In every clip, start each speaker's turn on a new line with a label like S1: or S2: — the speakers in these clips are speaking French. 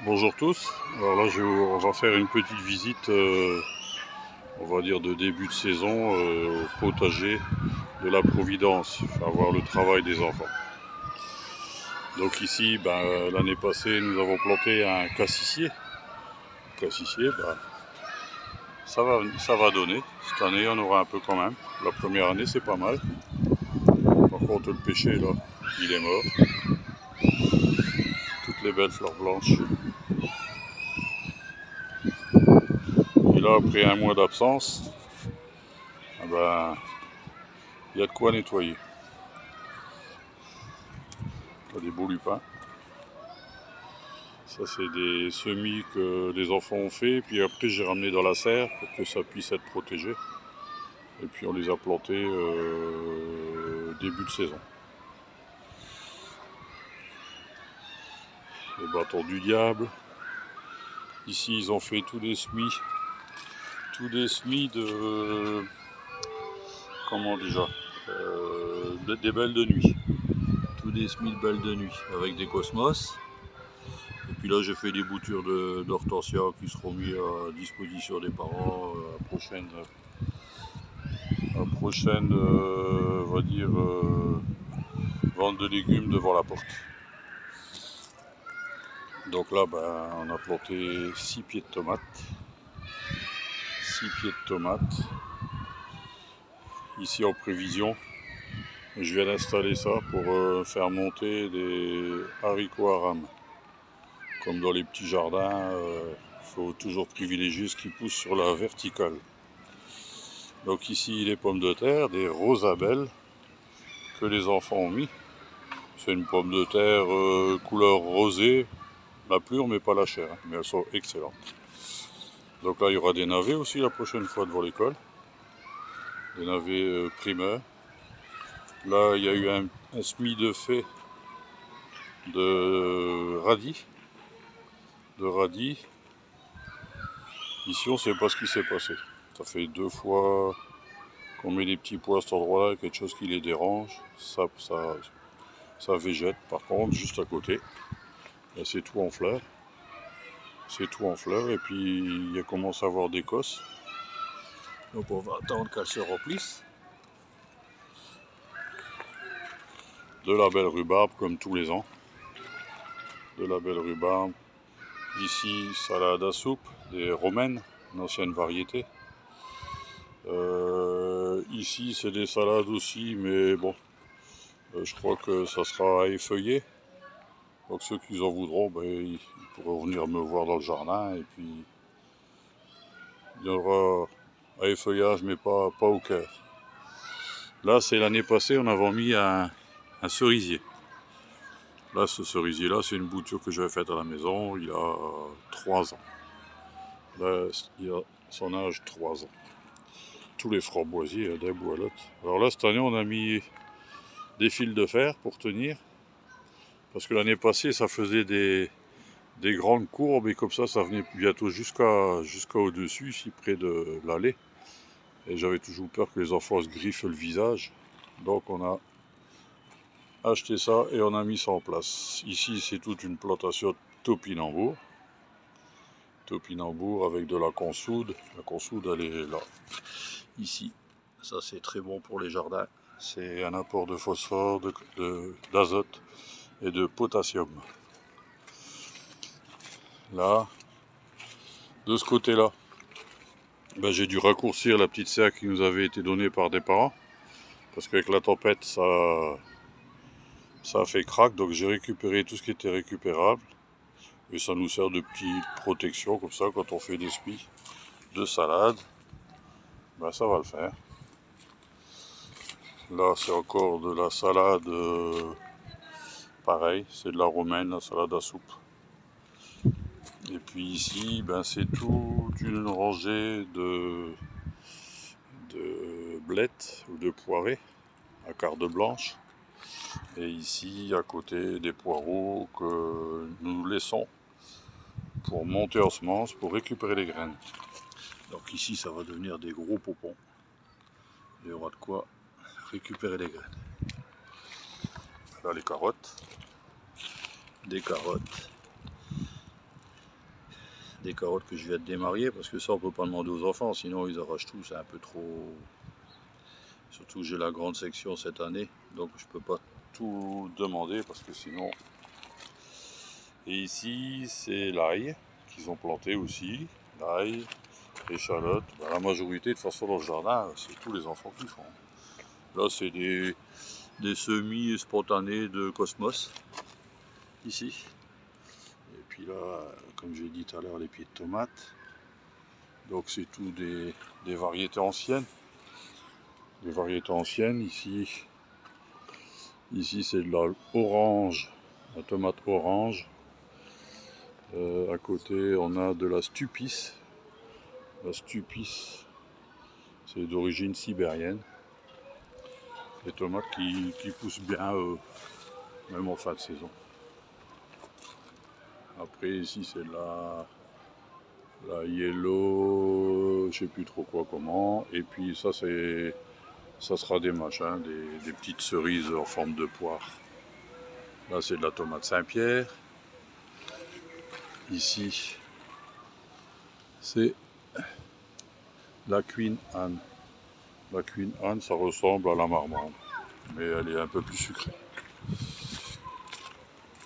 S1: Bonjour tous, alors là on va faire une petite visite, on va dire de début de saison au potager de la Providence, faire voir le travail des enfants. Donc ici, l'année passée nous avons planté un cassissier. Ça va donner, cette année on aura un peu quand même, la première année c'est pas mal. Par contre le pêcher là, il est mort. Toutes les belles fleurs blanches. Et là après un mois d'absence, il y a de quoi nettoyer. Là, des beaux lupins. Ça c'est des semis que les enfants ont fait, puis après j'ai ramené dans la serre pour que ça puisse être protégé. Et puis on les a plantés début de saison. Les bâtons du diable. Ici ils ont fait tous des semis de... comment déjà des belles de nuit. Tous des semis de belles de nuit avec des cosmos. Et puis là j'ai fait des boutures d'hortensia qui seront mis à disposition des parents à la prochaine on va dire vente de légumes devant la porte. Donc là on a planté 6 pieds de tomates. Ici en prévision. Je viens d'installer ça pour faire monter des haricots à rames. Comme dans les petits jardins, faut toujours privilégier ce qui pousse sur la verticale. Donc ici les pommes de terre, des rosabelles que les enfants ont mis. C'est une pomme de terre couleur rosée, la pure mais pas la chair, mais elles sont excellentes. Donc là il y aura des navets aussi la prochaine fois devant l'école. Des navets primeurs. Là il y a eu un semis de fée de radis. Ici on ne sait pas ce qui s'est passé. Ça fait 2 fois qu'on met des petits pois à cet endroit-là, quelque chose qui les dérange. Ça végète. Par contre, juste à côté, c'est tout en fleurs. Et puis il commence à avoir des cosses. Donc on va attendre qu'elles se remplissent. De la belle rhubarbe comme tous les ans. Ici, salade à soupe, des romaines, une ancienne variété. Ici, c'est des salades aussi, mais bon, je crois que ça sera à effeuiller. Donc ceux qui en voudront, ils pourront venir me voir dans le jardin. Et puis, il y aura à effeuillage, mais pas au cœur. Là, c'est l'année passée, on avait mis un cerisier. Là, ce cerisier-là, c'est une bouture que j'avais faite à la maison, il a 3 ans. Là, il a son âge 3 ans. Tous les framboisiers, d'un bout à l'autre. Alors là, cette année, on a mis des fils de fer pour tenir. Parce que l'année passée, ça faisait des grandes courbes et comme ça venait bientôt jusqu'à au-dessus, ici près de l'allée. Et j'avais toujours peur que les enfants se griffent le visage. Donc on a acheté ça et on a mis ça en place. Ici, c'est toute une plantation topinambour. Avec de la consoude. La consoude, elle est là. Ici, ça c'est très bon pour les jardins. C'est un apport de phosphore, d'azote et de potassium. Là, de ce côté-là, j'ai dû raccourcir la petite serre qui nous avait été donnée par des parents. Parce qu'avec la tempête, ça a fait crack. Donc j'ai récupéré tout ce qui était récupérable. Et ça nous sert de petite protection comme ça quand on fait des semis de salade. Ça va le faire. Là c'est encore de la salade, pareil, c'est de la romaine, la salade à soupe. Et puis ici, c'est toute une rangée de blettes ou de poirées à carde blanche. Et ici, à côté, des poireaux que nous laissons pour monter en semences, pour récupérer les graines. Donc ici, ça va devenir des gros popons. Il y aura de quoi récupérer les graines. Là, les carottes. Des carottes. des carottes que je viens de démarier, parce que ça on peut pas demander aux enfants, sinon ils arrachent tout, c'est un peu trop. Surtout j'ai la grande section cette année, donc je peux pas tout demander parce que sinon. Et ici c'est l'ail qu'ils ont planté aussi, l'ail, l'échalote. Ben, la majorité de toute façon dans le jardin c'est tous les enfants qui font. Là c'est des semis spontanés de cosmos ici. Et puis là, comme j'ai dit tout à l'heure, les pieds de tomates. Donc c'est tout des variétés anciennes. Des variétés anciennes. Ici c'est de la orange, la tomate orange. À côté on a de la stupis. La stupis, c'est d'origine sibérienne. Des tomates qui poussent bien même en fin de saison. Après ici c'est la yellow, je sais plus trop quoi comment. Et puis ça sera des machins, des petites cerises en forme de poire. Là c'est de la tomate Saint-Pierre. Ici c'est la Queen Anne. La Queen Anne, ça ressemble à la marmande, mais elle est un peu plus sucrée.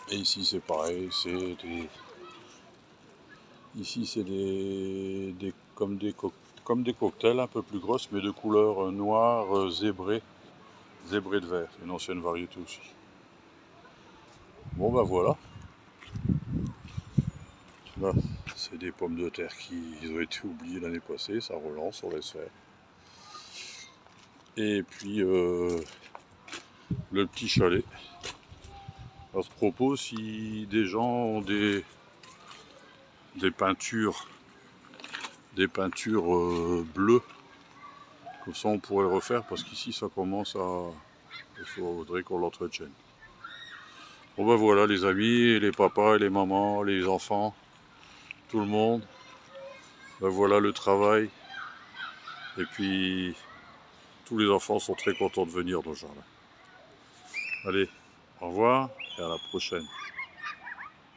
S1: Et ici c'est pareil, ici c'est comme des cocktails un peu plus grosses, mais de couleur noire zébrée de vert, une ancienne variété aussi. Bon ben voilà. Là, c'est des pommes de terre qui ont été oubliées l'année passée, ça relance, on laisse faire. Et puis le petit chalet. À ce propos, si des gens ont des peintures, bleues, comme ça on pourrait le refaire parce qu'ici ça commence à. Il faudrait qu'on l'entretienne. Bon ben voilà les amis, les papas et les mamans, les enfants, tout le monde. Ben voilà le travail. Et puis tous les enfants sont très contents de venir dans le jardin. Allez, au revoir et à la prochaine.